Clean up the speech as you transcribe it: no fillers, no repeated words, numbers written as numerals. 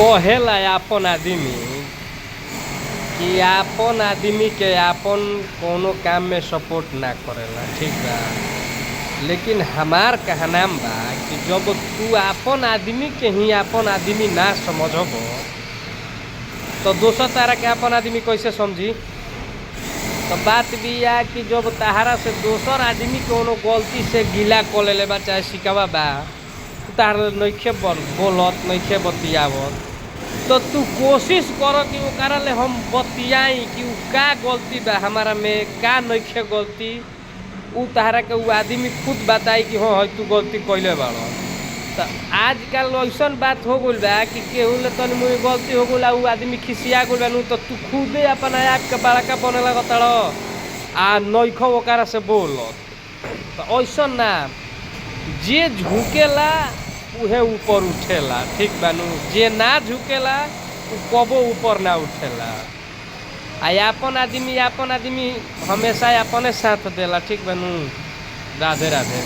कहेला आपन आदमी कि आपन आदमी के आपन कोनो काम में सपोर्ट ना करेला, ठीक बा। लेकिन हमार कहनाम बा कि जब तू आपन आदमी के ही आपन आदमी ना समझब तो दोसर तारा के आपन आदमी कैसे समझी। तो बात भी या कि जब तहारा से दोसर आदमी कोनो गलती से गिला क लेले बा चाहे शिकावा बा, तारा नइखे बोलत नइखे बतियावत, तो तू कोशिश कर कि ओकरा ले हम बतियाई कि उ का गलती बा हमारा में, का नइखे गलती। उ तहरा के उ आदमी खुद बताई कि हाँ तू गलती कइले बाड़। तो आजकल ऐसन बात हो गइल बा कि केहू ले तनी मुई गलती हो गइल उ आदमी खिसिया गइल बानू, तो तू खुदे अपन आप के बड़का बने लगताड़ आ नइखो ओकरा से बोलत। तो ऐसन ना, जे झुकेला उहे ऊपर उठेला, ठीक बानू। जे ना झुकेला उ कबो ऊपर ना उठेला। आपन आदमी हमेशा अपने साथ देला, ठीक बानू। राधे राधे।